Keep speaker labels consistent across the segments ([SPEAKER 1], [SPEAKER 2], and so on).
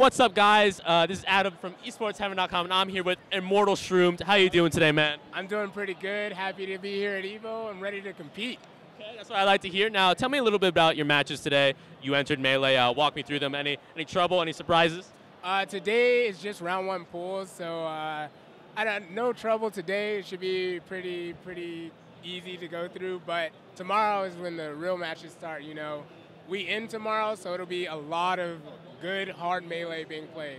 [SPEAKER 1] What's up, guys? This is Adam from esportsheaven.com, and I'm here with Immortals Shroomed. How you doing today, man?
[SPEAKER 2] I'm doing pretty good. Happy to be here at EVO. I'm ready to compete.
[SPEAKER 1] Okay, that's what I like to hear. Now, tell me a little bit about your matches today. You entered Melee. Walk me through them. Any trouble? Any surprises?
[SPEAKER 2] Today is just round one pools, so no trouble today. It should be pretty easy to go through. But tomorrow is when the real matches start. You know, we end tomorrow, so it'll be a lot of good, hard Melee being played.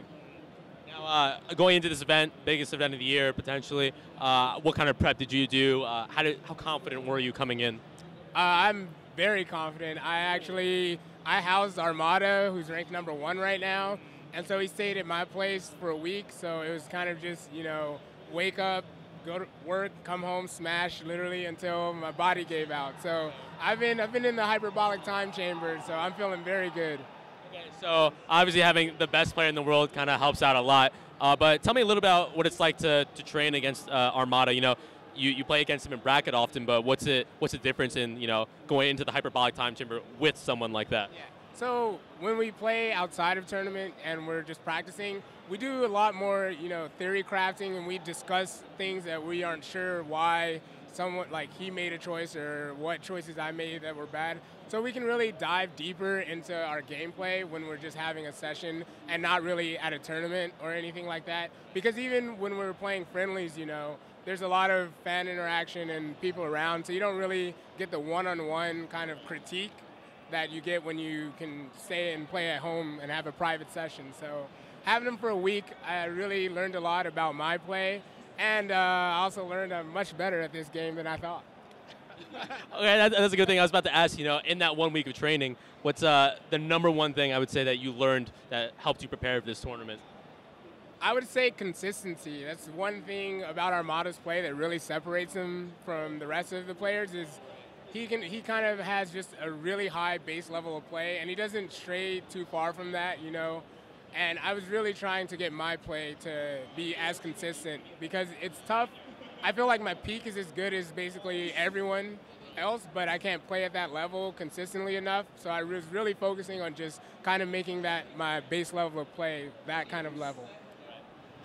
[SPEAKER 1] Now, going into this event, biggest event of the year potentially, what kind of prep did you do? How confident were you coming in?
[SPEAKER 2] I'm very confident. I housed Armada, who's ranked #1 right now, and so he stayed at my place for a week. So it was kind of just, you know, wake up, go to work, come home, smash literally until my body gave out. So I've been in the hyperbolic time chamber, so I'm feeling very good.
[SPEAKER 1] Okay, so obviously having the best player in the world kind of helps out a lot. But tell me a little about what it's like to train against Armada. You know, you play against him in bracket often, but what's the difference in, you know, going into the hyperbolic time chamber with someone like that?
[SPEAKER 2] Yeah. So when we play outside of tournament and we're just practicing, we do a lot more, you know, theory crafting, and we discuss things that we aren't sure why someone, like, he made a choice or what choices I made that were bad. So we can really dive deeper into our gameplay when we're just having a session and not really at a tournament or anything like that. Because even when we're playing friendlies, you know, there's a lot of fan interaction and people around, so you don't really get the one-on-one kind of critique that you get when you can stay and play at home and have a private session. So having them for a week, I really learned a lot about my play, and I also learned I'm much better at this game than I thought.
[SPEAKER 1] Okay, that's a good thing. I was about to ask, you know, in that 1 week of training, what's the #1 thing I would say that you learned that helped you prepare for this tournament?
[SPEAKER 2] I would say consistency. That's one thing about Armada's play that really separates him from the rest of the players is he kind of has just a really high base level of play, and he doesn't stray too far from that, you know. And I was really trying to get my play to be as consistent because it's tough. I feel like my peak is as good as basically everyone else, but I can't play at that level consistently enough. So I was really focusing on just kind of making that my base level of play that kind of level.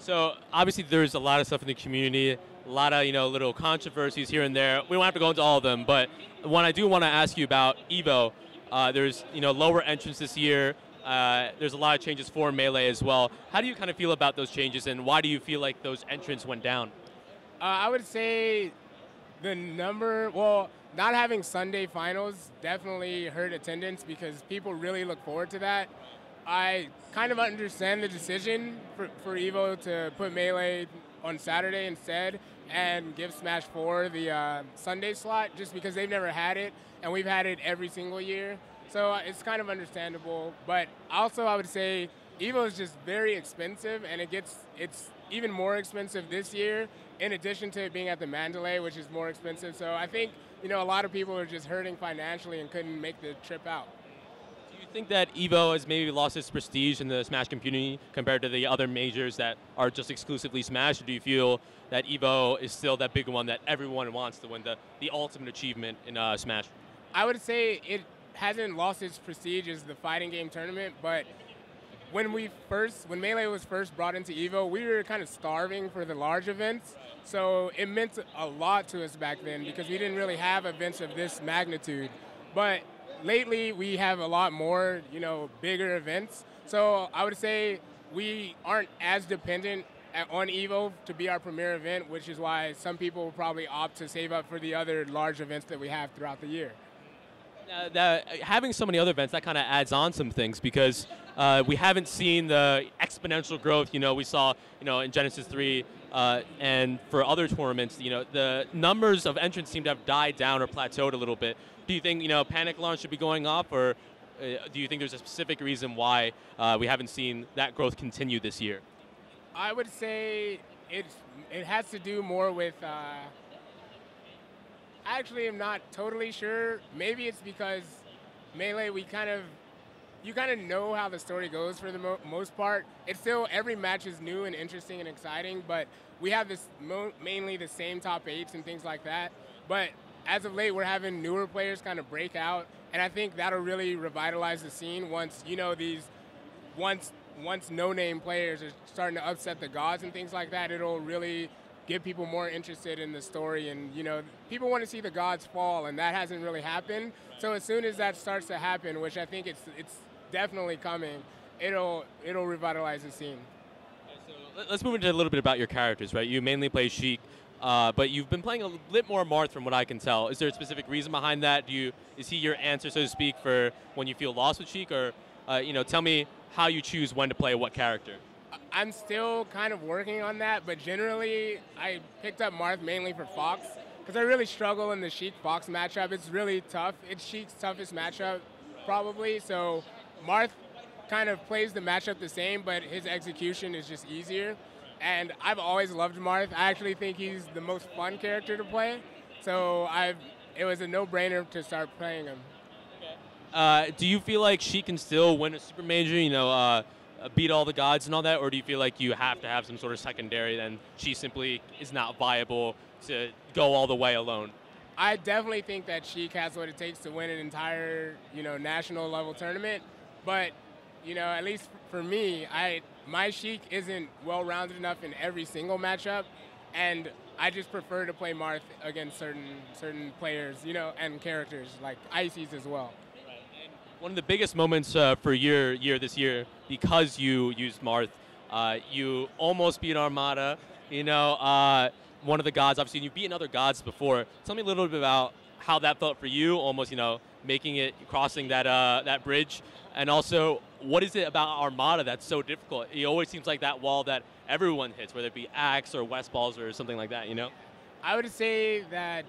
[SPEAKER 1] So obviously there's a lot of stuff in the community, a lot of, you know, little controversies here and there. We don't have to go into all of them, but one I do want to ask you about EVO. There's, you know, lower entrance this year. There's a lot of changes for Melee as well. How do you kind of feel about those changes, and why do you feel like those entrants went down?
[SPEAKER 2] I would say not having Sunday finals definitely hurt attendance because people really look forward to that. I kind of understand the decision for EVO to put Melee on Saturday instead and give Smash 4 the Sunday slot just because they've never had it, and we've had it every single year. So it's kind of understandable. But also I would say EVO is just very expensive, and it's even more expensive this year in addition to it being at the Mandalay, which is more expensive. So I think, you know, a lot of people are just hurting financially and couldn't make the trip out.
[SPEAKER 1] Do you think that EVO has maybe lost its prestige in the Smash community compared to the other majors that are just exclusively Smash, or do you feel that EVO is still that big one that everyone wants to win, the ultimate achievement in Smash?
[SPEAKER 2] I would say it hasn't lost its prestige as the fighting game tournament, but when Melee was first brought into EVO, we were kind of starving for the large events, so it meant a lot to us back then because we didn't really have events of this magnitude. But lately, we have a lot more, you know, bigger events. So I would say we aren't as dependent on EVO to be our premier event, which is why some people will probably opt to save up for the other large events that we have throughout the year.
[SPEAKER 1] Having so many other events, that kind of adds on some things because we haven't seen the exponential growth, you know, we saw, you know, in Genesis 3 and for other tournaments, you know, the numbers of entrants seem to have died down or plateaued a little bit. Do you think, you know, Panic Launch should be going up, or do you think there's a specific reason why we haven't seen that growth continue this year?
[SPEAKER 2] I would say it has to do more with actually, I'm not totally sure. Maybe it's because Melee, you kind of know how the story goes for the most part. It's still, every match is new and interesting and exciting, but we have this mainly the same top 8s and things like that. But as of late, we're having newer players kind of break out, and I think that'll really revitalize the scene once, you know, once once no-name players are starting to upset the gods and things like that, it'll really get people more interested in the story. And, you know, people want to see the gods fall, and that hasn't really happened. So as soon as that starts to happen, which I think it's definitely coming, it'll revitalize the scene.
[SPEAKER 1] So let's move into a little bit about your characters, right? You mainly play Sheik, but you've been playing a bit more Marth from what I can tell. Is there a specific reason behind that? Is he your answer, so to speak, for when you feel lost with Sheik? Or, you know, tell me how you choose when to play what character.
[SPEAKER 2] I'm still kind of working on that, but generally I picked up Marth mainly for Fox because I really struggle in the Sheik-Fox matchup. It's really tough. It's Sheik's toughest matchup probably, so Marth kind of plays the matchup the same, but his execution is just easier. And I've always loved Marth. I actually think he's the most fun character to play, so it was a no-brainer to start playing him.
[SPEAKER 1] Do you feel like she can still win a super major, you know, beat all the gods and all that, or do you feel like you have to have some sort of secondary and she simply is not viable to go all the way alone?
[SPEAKER 2] I definitely think that Sheik has what it takes to win an entire, you know, national level tournament, but, you know, at least for me, my Sheik isn't well-rounded enough in every single matchup, and I just prefer to play Marth against certain players, you know, and characters like Ices as well.
[SPEAKER 1] One of the biggest moments for your year this year, because you used Marth, you almost beat Armada. You know, one of the gods, obviously, you've beaten other gods before. Tell me a little bit about how that felt for you, almost, you know, making it, crossing that bridge. And also, what is it about Armada that's so difficult? It always seems like that wall that everyone hits, whether it be Axe or West Balls or something like that, you know?
[SPEAKER 2] I would say that,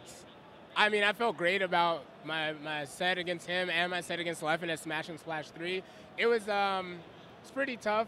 [SPEAKER 2] I mean, I felt great about my set against him and my set against Leffen at Smash and Splash 3. It was it's pretty tough.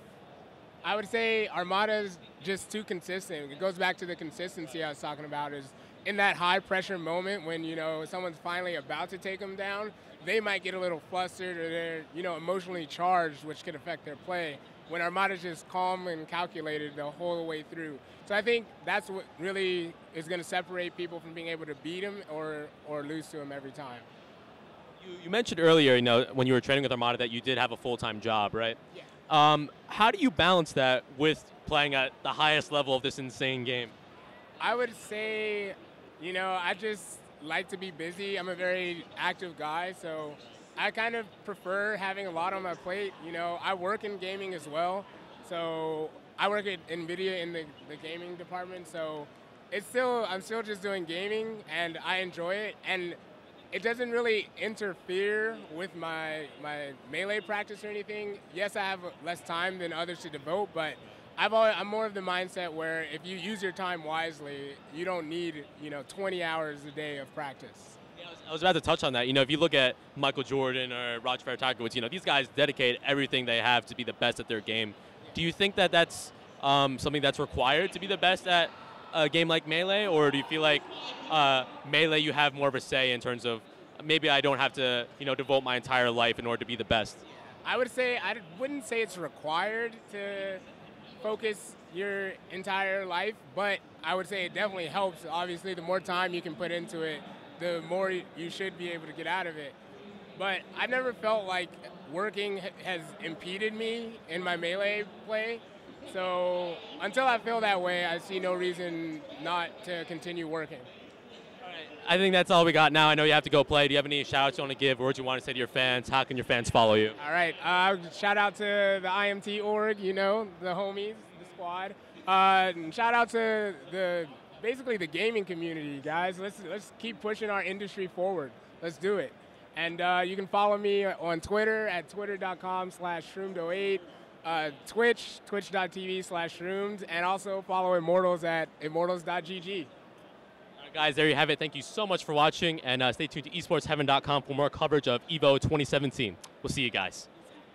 [SPEAKER 2] I would say Armada's just too consistent. It goes back to the consistency I was talking about, is in that high pressure moment when, you know, someone's finally about to take them down, they might get a little flustered or they're, you know, emotionally charged, which could affect their play, when Armada's just calm and calculated the whole way through. So I think that's what really is going to separate people from being able to beat him or lose to him every time.
[SPEAKER 1] You mentioned earlier, you know, when you were training with Armada that you did have a full-time job, right?
[SPEAKER 2] Yeah.
[SPEAKER 1] How do you balance that with playing at the highest level of this insane game?
[SPEAKER 2] I would say, you know, I just like to be busy. I'm a very active guy, so I kind of prefer having a lot on my plate. You know, I work in gaming as well, so I work at NVIDIA in the gaming department, so I'm still just doing gaming, and I enjoy it, and it doesn't really interfere with my Melee practice or anything. Yes, I have less time than others to devote, but I'm more of the mindset where if you use your time wisely, you don't need, you know, 20 hours a day of practice.
[SPEAKER 1] Yeah, I was about to touch on that. You know, if you look at Michael Jordan or Roger Federer, Tiger Woods, you know, these guys dedicate everything they have to be the best at their game. Do you think that that's something that's required to be the best at a game like Melee, or do you feel like Melee you have more of a say in terms of maybe I don't have to, you know, devote my entire life in order to be the best?
[SPEAKER 2] I wouldn't say it's required to focus your entire life, but I would say it definitely helps. Obviously, the more time you can put into it, the more you should be able to get out of it. But I never felt like working has impeded me in my Melee play. So until I feel that way, I see no reason not to continue working.
[SPEAKER 1] All right. I think that's all we got now. I know you have to go play. Do you have any shout-outs you want to give, or what you want to say to your fans? How can your fans follow you?
[SPEAKER 2] All right. Shout out to the IMT org, you know, the homies, the squad. And shout out to basically the gaming community, guys. Let's keep pushing our industry forward. Let's do it. And you can follow me on Twitter at twitter.com/shroomed08. twitch.tv/shroomed, and also follow Immortals at immortals.gg.
[SPEAKER 1] All right, guys, there you have it. Thank you so much for watching, and stay tuned to esportsheaven.com for more coverage of EVO 2017. We'll see you guys.